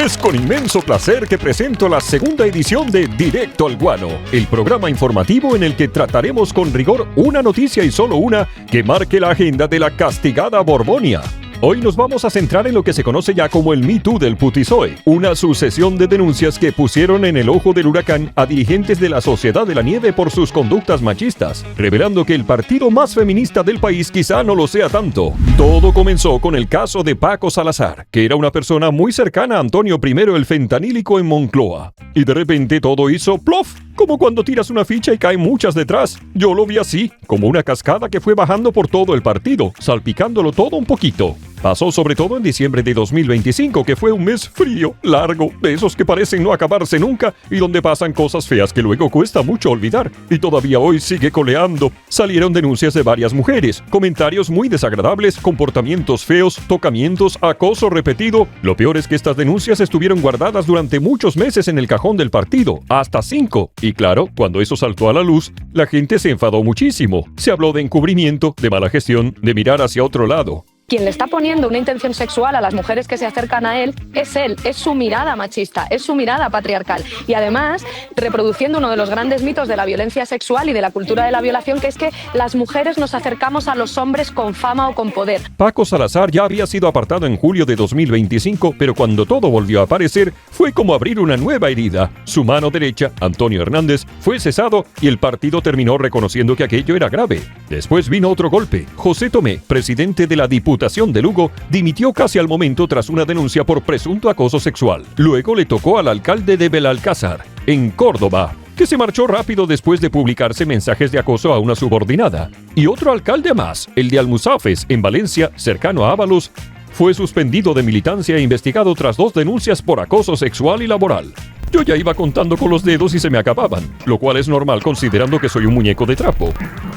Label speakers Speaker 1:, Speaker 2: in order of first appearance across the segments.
Speaker 1: Es con inmenso placer que presento la segunda edición de Directo al Guano, el programa informativo en el que trataremos con rigor una noticia y solo una que marque la agenda de la castigada Borbonia. Hoy nos vamos a centrar en lo que se conoce ya como el Me Too del Putizoe, una sucesión de denuncias que pusieron en el ojo del huracán a dirigentes de la Sociedad de la Nieve por sus conductas machistas, revelando que el partido más feminista del país quizá no lo sea tanto. Todo comenzó con el caso de Paco Salazar, que era una persona muy cercana a Antonio I el Fentanílico en Moncloa, y de repente todo hizo plof, como cuando tiras una ficha y caen muchas detrás. Yo lo vi así, como una cascada que fue bajando por todo el partido, salpicándolo todo un poquito. Pasó sobre todo en diciembre de 2025, que fue un mes frío, largo, de esos que parecen no acabarse nunca y donde pasan cosas feas que luego cuesta mucho olvidar. Y todavía hoy sigue coleando. Salieron denuncias de varias mujeres, comentarios muy desagradables, comportamientos feos, tocamientos, acoso repetido. Lo peor es que estas denuncias estuvieron guardadas durante muchos meses en el cajón del partido, hasta 5. Y claro, cuando eso saltó a la luz, la gente se enfadó muchísimo. Se habló de encubrimiento, de mala gestión, de mirar hacia otro lado.
Speaker 2: Quien le está poniendo una intención sexual a las mujeres que se acercan a él, es su mirada machista, es su mirada patriarcal. Y además, reproduciendo uno de los grandes mitos de la violencia sexual y de la cultura de la violación, que es que las mujeres nos acercamos a los hombres con fama o con poder.
Speaker 1: Paco Salazar ya había sido apartado en julio de 2025, pero cuando todo volvió a aparecer, fue como abrir una nueva herida. Su mano derecha, Antonio Hernández, fue cesado y el partido terminó reconociendo que aquello era grave. Después vino otro golpe. José Tomé, presidente de la Diputación de Lugo, dimitió casi al momento tras una denuncia por presunto acoso sexual. Luego le tocó al alcalde de Belalcázar, en Córdoba, que se marchó rápido después de publicarse mensajes de acoso a una subordinada. Y otro alcalde más, el de Almusafes, en Valencia, cercano a Ábalos, fue suspendido de militancia e investigado tras 2 denuncias por acoso sexual y laboral. Yo ya iba contando con los dedos y se me acababan, lo cual es normal considerando que soy un muñeco de trapo.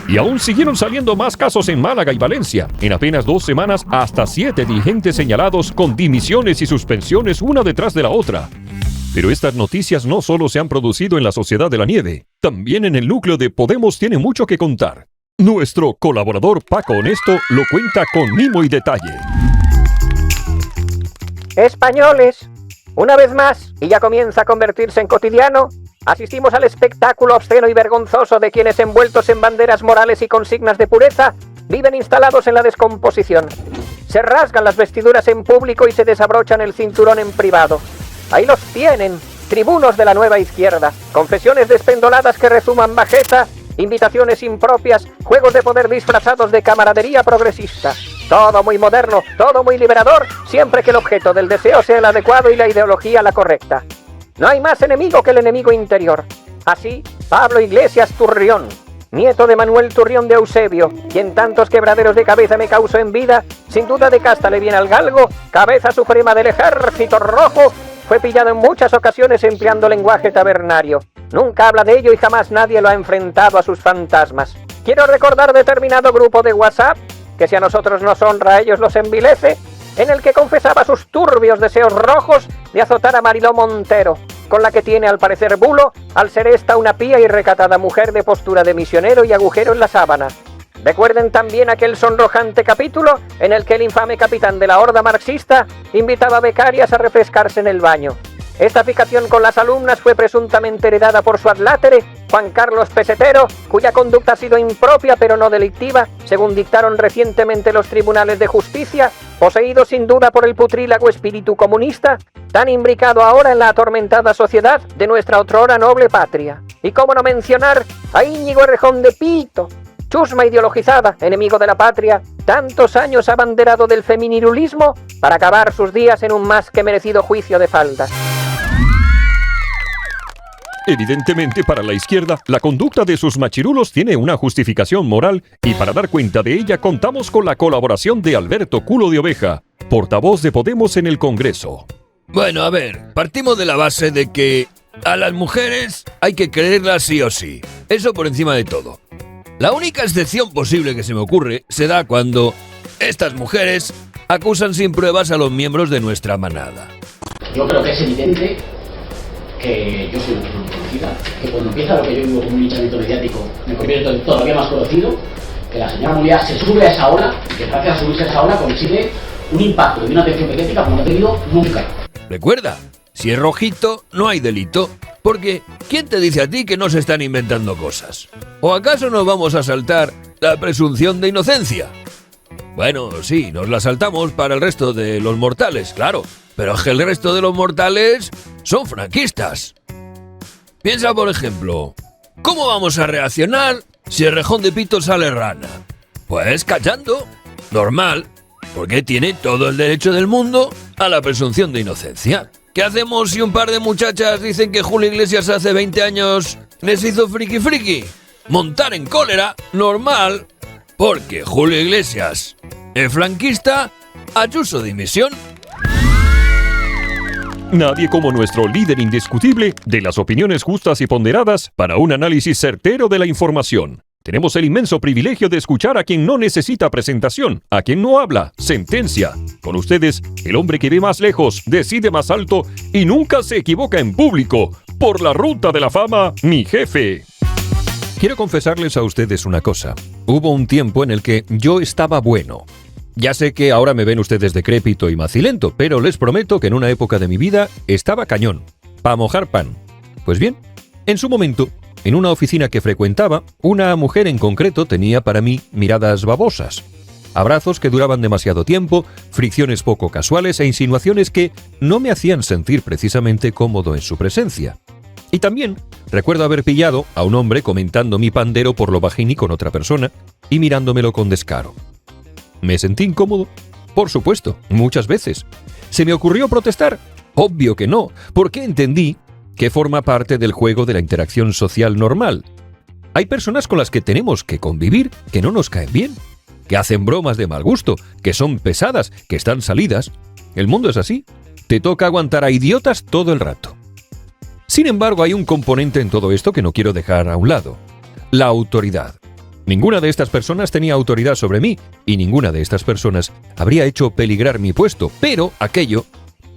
Speaker 1: Y aún siguieron saliendo más casos en Málaga y Valencia. En apenas 2 semanas, hasta 7 dirigentes señalados con dimisiones y suspensiones una detrás de la otra. Pero estas noticias no solo se han producido en la Sociedad de la Nieve, también en el núcleo de Podemos tiene mucho que contar. Nuestro colaborador Paco Honesto lo cuenta con mimo y detalle.
Speaker 3: Españoles, una vez más, y ya comienza a convertirse en cotidiano, asistimos al espectáculo obsceno y vergonzoso de quienes, envueltos en banderas morales y consignas de pureza, viven instalados en la descomposición. Se rasgan las vestiduras en público y se desabrochan el cinturón en privado. Ahí los tienen, tribunos de la nueva izquierda, confesiones despendoladas que rezuman bajeza, invitaciones impropias, juegos de poder disfrazados de camaradería progresista. Todo muy moderno, todo muy liberador, siempre que el objeto del deseo sea el adecuado y la ideología la correcta. No hay más enemigo que el enemigo interior. Así, Pablo Iglesias Turrión, nieto de Manuel Turrión de Eusebio, quien tantos quebraderos de cabeza me causó en vida, sin duda de casta le viene al galgo, cabeza suprema del ejército rojo, fue pillado en muchas ocasiones empleando lenguaje tabernario. Nunca habla de ello y jamás nadie lo ha enfrentado a sus fantasmas. Quiero recordar determinado grupo de WhatsApp, que si a nosotros nos honra a ellos los envilece, en el que confesaba sus turbios deseos rojos de azotar a Mariló Montero, con la que tiene al parecer bulo, al ser esta una pía y recatada mujer de postura de misionero y agujero en la sábana. Recuerden también aquel sonrojante capítulo en el que el infame capitán de la horda marxista invitaba a becarias a refrescarse en el baño. Esta fijación con las alumnas fue presuntamente heredada por su adlátere, Juan Carlos Pesetero, cuya conducta ha sido impropia pero no delictiva, según dictaron recientemente los tribunales de justicia, poseído sin duda por el putrílago espíritu comunista, tan imbricado ahora en la atormentada sociedad de nuestra otrora noble patria. Y cómo no mencionar a Íñigo Errejón de Pito, chusma ideologizada, enemigo de la patria, tantos años abanderado del feminirulismo para acabar sus días en un más que merecido juicio de faldas.
Speaker 1: Evidentemente, para la izquierda, la conducta de sus machirulos tiene una justificación moral y para dar cuenta de ella contamos con la colaboración de Alberto Culo de Oveja, portavoz de Podemos en el Congreso.
Speaker 4: Bueno, a ver, partimos de la base de que a las mujeres hay que creerlas sí o sí. Eso por encima de todo. La única excepción posible que se me ocurre se da cuando estas mujeres acusan sin pruebas a los miembros de nuestra manada.
Speaker 5: Yo creo que es evidente que yo soy una persona conocida, que cuando empieza lo que yo vivo como un linchamiento mediático me convierto en todavía más conocido, que la señora Mulía se sube a esa ola y que gracias a subirse a esa ola consigue un impacto y una atención mediática como no ha tenido nunca.
Speaker 4: Recuerda, Si es rojito, no hay delito. Porque, ¿quién te dice a ti que no se están inventando cosas? ¿O acaso nos vamos a saltar la presunción de inocencia? Bueno, sí, nos la saltamos para el resto de los mortales, claro. Pero es que el resto de los mortales son franquistas. Piensa, por ejemplo, ¿cómo vamos a reaccionar si el rejón de pito sale rana? Pues callando, normal, porque tiene todo el derecho del mundo a la presunción de inocencia. ¿Qué hacemos si un par de muchachas dicen que Julio Iglesias hace 20 años les hizo friki friki? Montar en cólera, normal, porque Julio Iglesias es franquista, Ayuso dimisión.
Speaker 1: Nadie como nuestro líder indiscutible de las opiniones justas y ponderadas para un análisis certero de la información. Tenemos el inmenso privilegio de escuchar a quien no necesita presentación, a quien no habla, sentencia. Con ustedes, el hombre que ve más lejos, decide más alto y nunca se equivoca en público. Por la ruta de la fama, mi jefe. Quiero confesarles a ustedes una cosa. Hubo un tiempo en el que yo estaba bueno. Ya sé que ahora me ven ustedes decrépito y macilento, pero les prometo que en una época de mi vida estaba cañón, pa' mojar pan. Pues bien, en su momento, en una oficina que frecuentaba, una mujer en concreto tenía para mí miradas babosas. Abrazos que duraban demasiado tiempo, fricciones poco casuales e insinuaciones que no me hacían sentir precisamente cómodo en su presencia. Y también recuerdo haber pillado a un hombre comentando mi pandero por lo bajini con otra persona y mirándomelo con descaro. ¿Me sentí incómodo? Por supuesto, muchas veces. ¿Se me ocurrió protestar? Obvio que no, porque entendí que forma parte del juego de la interacción social normal. Hay personas con las que tenemos que convivir que no nos caen bien, que hacen bromas de mal gusto, que son pesadas, que están salidas. El mundo es así. Te toca aguantar a idiotas todo el rato. Sin embargo, hay un componente en todo esto que no quiero dejar a un lado: la autoridad. Ninguna de estas personas tenía autoridad sobre mí y ninguna de estas personas habría hecho peligrar mi puesto, pero aquello,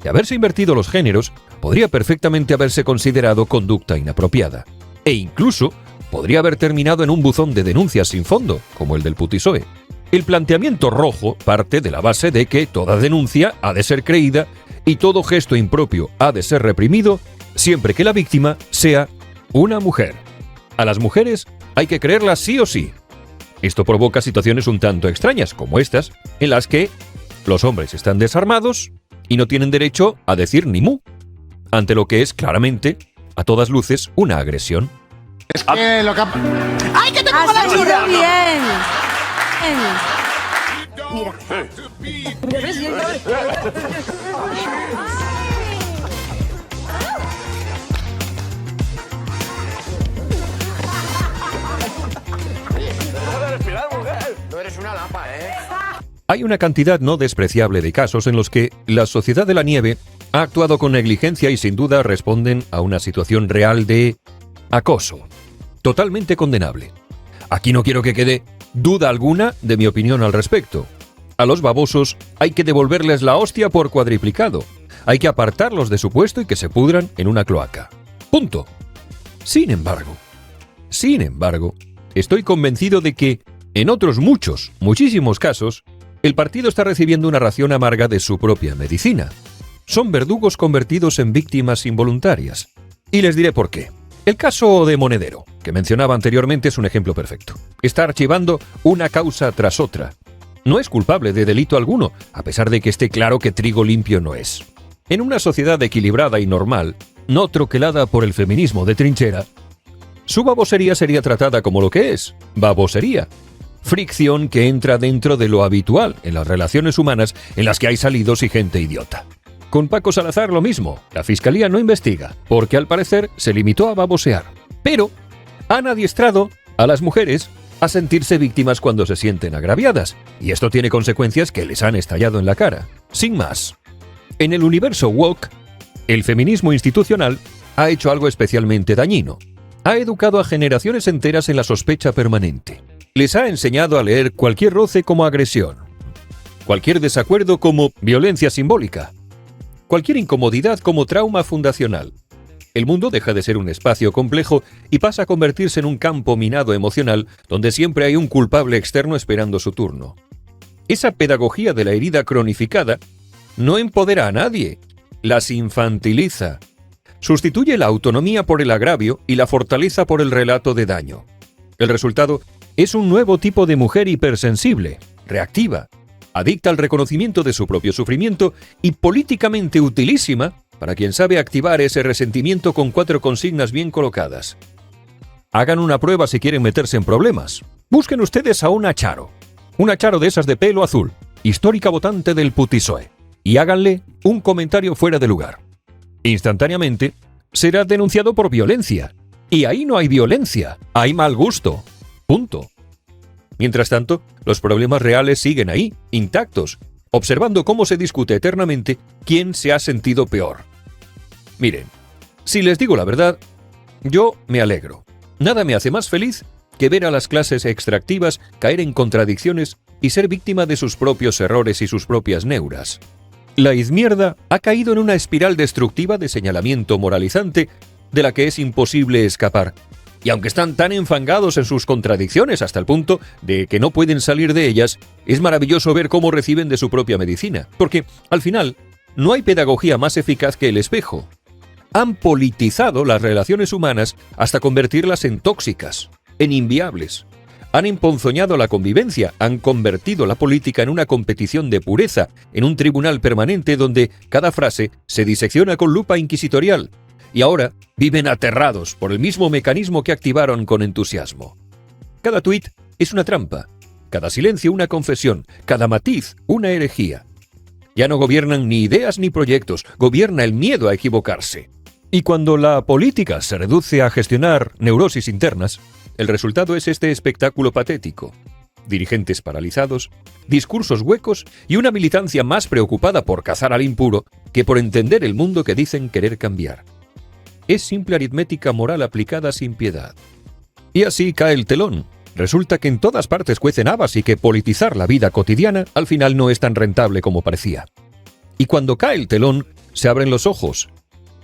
Speaker 1: de haberse invertido los géneros, podría perfectamente haberse considerado conducta inapropiada. E incluso podría haber terminado en un buzón de denuncias sin fondo, como el del Putisoe. El planteamiento rojo parte de la base de que toda denuncia ha de ser creída y todo gesto impropio ha de ser reprimido siempre que la víctima sea una mujer. A las mujeres hay que creerlas sí o sí. Esto provoca situaciones un tanto extrañas, como estas, en las que los hombres están desarmados y no tienen derecho a decir ni mu, ante lo que es claramente, a todas luces, una agresión.
Speaker 6: Es que lo que... ¡Ay, que te pongo la churra!
Speaker 7: Bien.
Speaker 6: No eres una lapa, ¿eh?
Speaker 1: Hay una cantidad no despreciable de casos en los que la Sociedad de la Nieve ha actuado con negligencia y sin duda responden a una situación real de acoso, totalmente condenable. Aquí no quiero que quede duda alguna de mi opinión al respecto. A los babosos hay que devolverles la hostia por cuadriplicado. Hay que apartarlos de su puesto y que se pudran en una cloaca. Punto. Sin embargo, estoy convencido de que, en otros muchísimos casos, el partido está recibiendo una ración amarga de su propia medicina. Son verdugos convertidos en víctimas involuntarias. Y les diré por qué. El caso de Monedero, que mencionaba anteriormente, es un ejemplo perfecto. Está archivando una causa tras otra. No es culpable de delito alguno, a pesar de que esté claro que trigo limpio no es. En una sociedad equilibrada y normal, no troquelada por el feminismo de trinchera, su babosería sería tratada como lo que es: babosería. Fricción que entra dentro de lo habitual en las relaciones humanas en las que hay salidos y gente idiota. Con Paco Salazar lo mismo. La fiscalía no investiga, porque al parecer se limitó a babosear. Pero han adiestrado a las mujeres a sentirse víctimas cuando se sienten agraviadas, y esto tiene consecuencias que les han estallado en la cara. Sin más. En el universo woke, el feminismo institucional ha hecho algo especialmente dañino. Ha educado a generaciones enteras en la sospecha permanente. Les ha enseñado a leer cualquier roce como agresión, cualquier desacuerdo como violencia simbólica, cualquier incomodidad como trauma fundacional. El mundo deja de ser un espacio complejo y pasa a convertirse en un campo minado emocional donde siempre hay un culpable externo esperando su turno. Esa pedagogía de la herida cronificada no empodera a nadie, las infantiliza. Sustituye la autonomía por el agravio y la fortaleza por el relato de daño. El resultado es un nuevo tipo de mujer hipersensible, reactiva, adicta al reconocimiento de su propio sufrimiento y políticamente utilísima para quien sabe activar ese resentimiento con 4 consignas bien colocadas. Hagan una prueba si quieren meterse en problemas. Busquen ustedes a una Charo de esas de pelo azul, histórica votante del PSOE, y háganle un comentario fuera de lugar. Instantáneamente será denunciado por violencia. Y ahí no hay violencia, hay mal gusto. Punto. Mientras tanto, los problemas reales siguen ahí, intactos, observando cómo se discute eternamente quién se ha sentido peor. Miren, si les digo la verdad, yo me alegro. Nada me hace más feliz que ver a las clases extractivas caer en contradicciones y ser víctima de sus propios errores y sus propias neuras. La izmierda ha caído en una espiral destructiva de señalamiento moralizante de la que es imposible escapar. Y aunque están tan enfangados en sus contradicciones hasta el punto de que no pueden salir de ellas, es maravilloso ver cómo reciben de su propia medicina. Porque, al final, no hay pedagogía más eficaz que el espejo. Han politizado las relaciones humanas hasta convertirlas en tóxicas, en inviables. Han emponzoñado la convivencia, han convertido la política en una competición de pureza, en un tribunal permanente donde cada frase se disecciona con lupa inquisitorial. Y ahora viven aterrados por el mismo mecanismo que activaron con entusiasmo. Cada tuit es una trampa, cada silencio una confesión, cada matiz una herejía. Ya no gobiernan ni ideas ni proyectos, gobierna el miedo a equivocarse. Y cuando la política se reduce a gestionar neurosis internas, el resultado es este espectáculo patético. Dirigentes paralizados, discursos huecos y una militancia más preocupada por cazar al impuro que por entender el mundo que dicen querer cambiar. Es simple aritmética moral aplicada sin piedad. Y así cae el telón. Resulta que en todas partes cuecen habas y que politizar la vida cotidiana al final no es tan rentable como parecía. Y cuando cae el telón, se abren los ojos.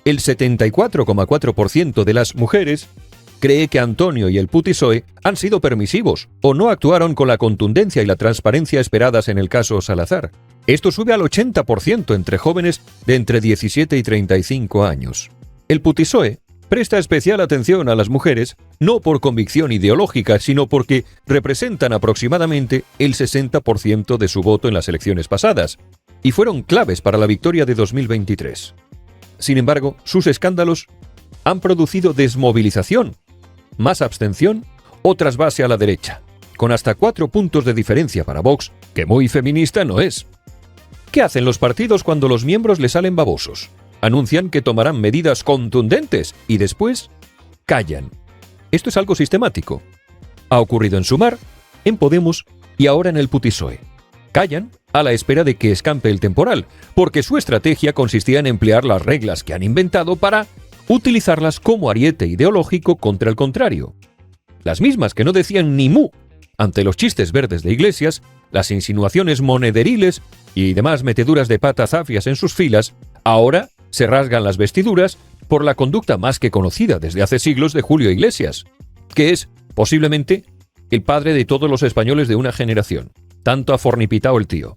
Speaker 1: El 74,4% de las mujeres cree que Antonio y el PSOE han sido permisivos o no actuaron con la contundencia y la transparencia esperadas en el caso Salazar. Esto sube al 80% entre jóvenes de entre 17 y 35 años. El PSOE presta especial atención a las mujeres no por convicción ideológica, sino porque representan aproximadamente el 60% de su voto en las elecciones pasadas y fueron claves para la victoria de 2023. Sin embargo, sus escándalos han producido desmovilización, más abstención o trasvase a la derecha, con hasta 4 puntos de diferencia para Vox, que muy feminista no es. ¿Qué hacen los partidos cuando los miembros les salen babosos? Anuncian que tomarán medidas contundentes y después callan. Esto es algo sistemático. Ha ocurrido en Sumar, en Podemos y ahora en el PSOE. Callan a la espera de que escampe el temporal, porque su estrategia consistía en emplear las reglas que han inventado para utilizarlas como ariete ideológico contra el contrario. Las mismas que no decían ni mu ante los chistes verdes de Iglesias, las insinuaciones monederiles y demás meteduras de pata zafias en sus filas, ahora se rasgan las vestiduras por la conducta más que conocida desde hace siglos de Julio Iglesias, que es, posiblemente, el padre de todos los españoles de una generación. Tanto ha fornipitado el tío.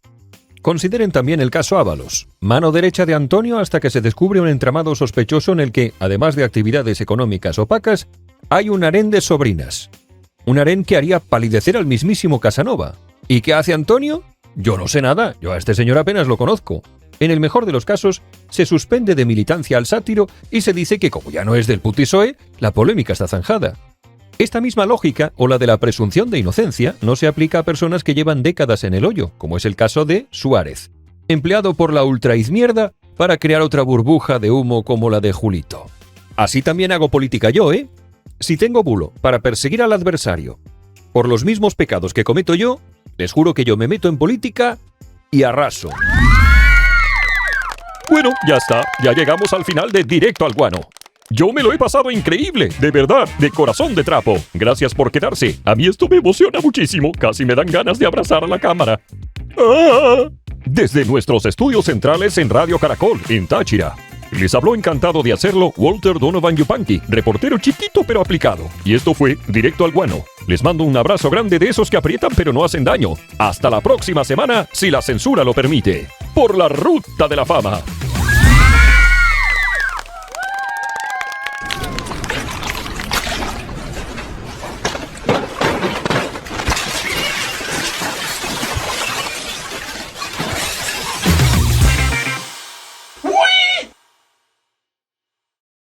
Speaker 1: Consideren también el caso Ábalos, mano derecha de Antonio hasta que se descubre un entramado sospechoso en el que, además de actividades económicas opacas, hay un harén de sobrinas. Un harén que haría palidecer al mismísimo Casanova. ¿Y qué hace Antonio? Yo no sé nada, yo a este señor apenas lo conozco. En el mejor de los casos, se suspende de militancia al sátiro y se dice que como ya no es del PSOE, la polémica está zanjada. Esta misma lógica, o la de la presunción de inocencia, no se aplica a personas que llevan décadas en el hoyo, como es el caso de Suárez, empleado por la ultraizmierda para crear otra burbuja de humo como la de Julito. Así también hago política yo, ¿eh? Si tengo bulo para perseguir al adversario por los mismos pecados que cometo yo, les juro que yo me meto en política y arraso. Bueno, ya está, ya llegamos al final de Directo al Guano. Yo me lo he pasado increíble, de verdad, de corazón de trapo. Gracias por quedarse. A mí esto me emociona muchísimo. Casi me dan ganas de abrazar a la cámara. ¡Ah! Desde nuestros estudios centrales en Radio Caracol, en Táchira. Les habló encantado de hacerlo Walter Donovan Yupanqui, reportero chiquito pero aplicado. Y esto fue Directo al Guano. Les mando un abrazo grande de esos que aprietan pero no hacen daño. Hasta la próxima semana, si la censura lo permite. Por la ruta de la fama.